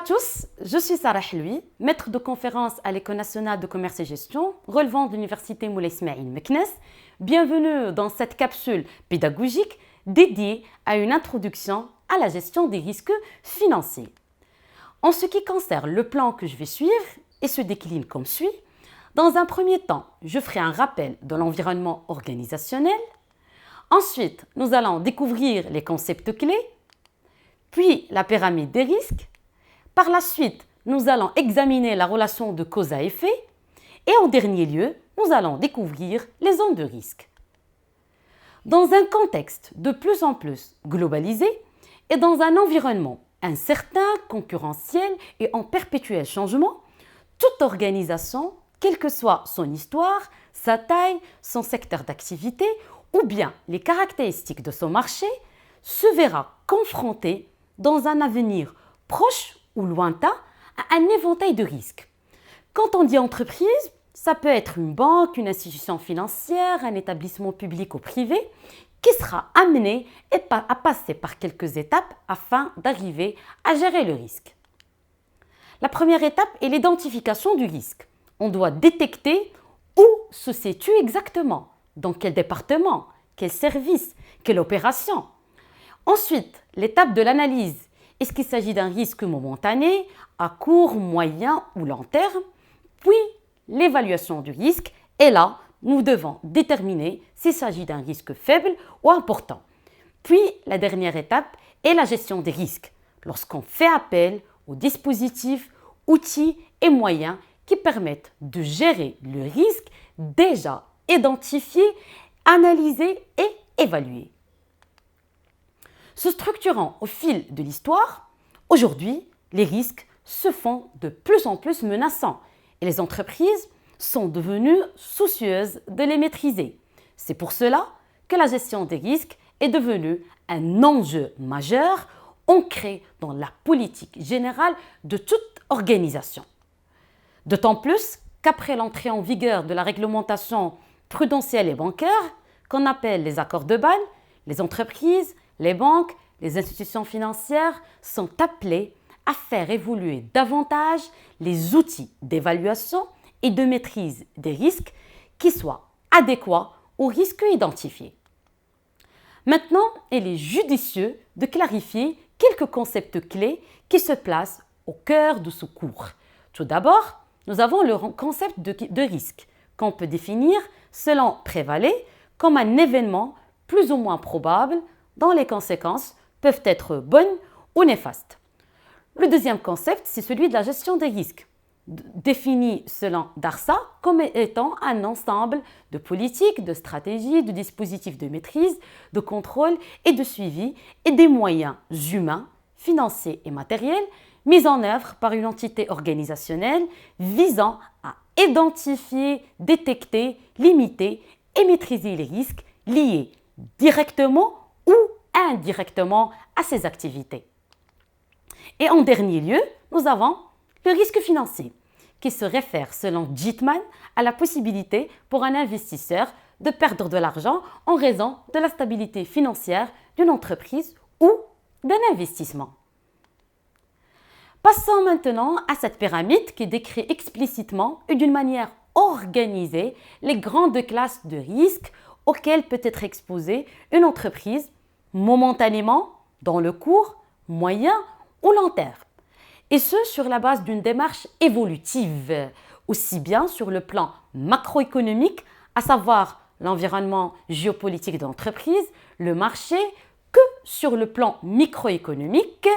à tous, je suis Sarah Helwi, maître de conférence à l'École nationale de commerce et gestion, relevant de l'Université Moulay Ismaïl Meknès. Bienvenue dans cette capsule pédagogique dédiée à une introduction à la gestion des risques financiers. En ce qui concerne le plan que je vais suivre, il se décline comme suit. Dans un premier temps, je ferai un rappel de l'environnement organisationnel. Ensuite, nous allons découvrir les concepts clés, puis la pyramide des risques. Par la suite, nous allons examiner la relation de cause à effet. Et en dernier lieu, nous allons découvrir les zones de risque. Dans un contexte de plus en plus globalisé et dans un environnement incertain, concurrentiel et en perpétuel changement, toute organisation, quelle que soit son histoire, sa taille, son secteur d'activité ou bien les caractéristiques de son marché, se verra confrontée dans un avenir proche ou lointain à un éventail de risques. Quand on dit entreprise, ça peut être une banque, une institution financière, un établissement public ou privé qui sera amené à passer par quelques étapes afin d'arriver à gérer le risque. La première étape est l'identification du risque. On doit détecter où se situe exactement, dans quel département, quel service, quelle opération. Ensuite, l'étape de l'analyse. Est-ce qu'il s'agit d'un risque momentané, à court, moyen ou long terme? Puis, l'évaluation du risque. Et là, nous devons déterminer s'il s'agit d'un risque faible ou important. Puis, la dernière étape est la gestion des risques, lorsqu'on fait appel aux dispositifs, outils et moyens qui permettent de gérer le risque déjà identifié, analysé et évalué. Se structurant au fil de l'histoire, aujourd'hui, les risques se font de plus en plus menaçants et les entreprises sont devenues soucieuses de les maîtriser. C'est pour cela que la gestion des risques est devenue un enjeu majeur ancré dans la politique générale de toute organisation. D'autant plus qu'après l'entrée en vigueur de la réglementation prudentielle et bancaire, qu'on appelle les accords de Bâle, les entreprises, les banques, les institutions financières sont appelées à faire évoluer davantage les outils d'évaluation et de maîtrise des risques qui soient adéquats aux risques identifiés. Maintenant, il est judicieux de clarifier quelques concepts clés qui se placent au cœur de ce cours. Tout d'abord, nous avons le concept de risque qu'on peut définir selon Prévalet comme un événement plus ou moins probable dont les conséquences peuvent être bonnes ou néfastes. Le deuxième concept, c'est celui de la gestion des risques, défini selon Darsa comme étant un ensemble de politiques, de stratégies, de dispositifs de maîtrise, de contrôle et de suivi et des moyens humains, financiers et matériels mis en œuvre par une entité organisationnelle visant à identifier, détecter, limiter et maîtriser les risques liés directement ou indirectement à ces activités. Et en dernier lieu, nous avons le risque financier, qui se réfère selon Gitman à la possibilité pour un investisseur de perdre de l'argent en raison de la stabilité financière d'une entreprise ou d'un investissement. Passons maintenant à cette pyramide qui décrit explicitement et d'une manière organisée les grandes classes de risques auxquelles peut être exposée une entreprise momentanément, dans le court, moyen ou long terme. Et ce, sur la base d'une démarche évolutive, aussi bien sur le plan macroéconomique, à savoir l'environnement géopolitique de l'entreprise, le marché, que sur le plan microéconomique.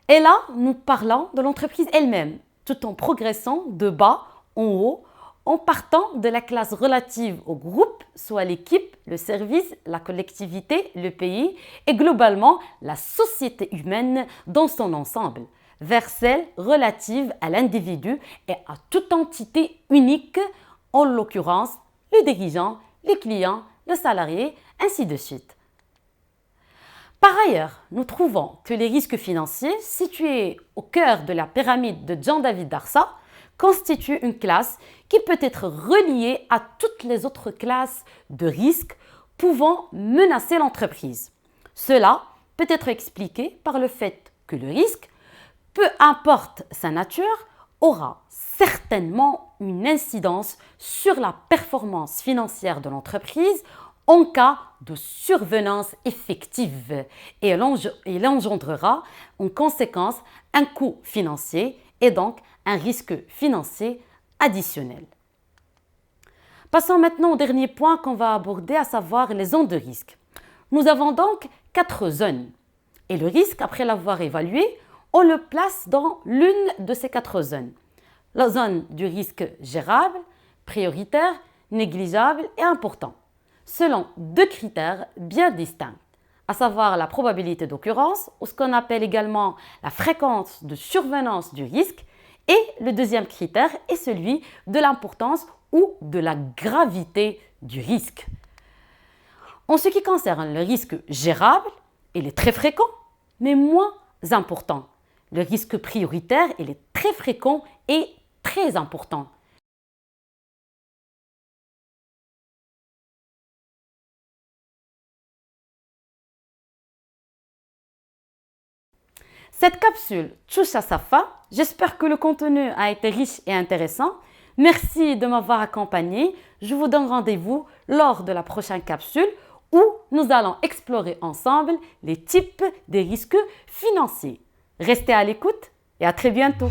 Et là, nous parlons de l'entreprise elle-même, tout en progressant de bas en haut, en partant de la classe relative au groupe, soit l'équipe, le service, la collectivité, le pays et globalement la société humaine dans son ensemble, vers celle relative à l'individu et à toute entité unique, en l'occurrence le dirigeant, les clients, le salarié, ainsi de suite. Par ailleurs, nous trouvons que les risques financiers, situés au cœur de la pyramide de Jean-David Darsa, constituent une classe qui peut être reliée à toutes les autres classes de risques pouvant menacer l'entreprise. Cela peut être expliqué par le fait que le risque peu importe sa nature, aura certainement une incidence sur la performance financière de l'entreprise en cas de survenance effective et il engendrera en conséquence un coût financier et donc un risque financier additionnel. Passons maintenant au dernier point qu'on va aborder, à savoir les zones de risque. Nous avons donc 4 zones et le risque, après l'avoir évalué, on le place dans l'une de ces 4 zones. La zone du risque gérable, prioritaire, négligeable et important, selon 2 critères bien distincts, à savoir la probabilité d'occurrence, ou ce qu'on appelle également la fréquence de survenance du risque, et le deuxième critère est celui de l'importance ou de la gravité du risque. En ce qui concerne le risque gérable, il est très fréquent, mais moins important. Le risque prioritaire, il est très fréquent et très important. Cette capsule touche à sa fin. J'espère que le contenu a été riche et intéressant. Merci de m'avoir accompagné. Je vous donne rendez-vous lors de la prochaine capsule où nous allons explorer ensemble les types des risques financiers. Restez à l'écoute et à très bientôt.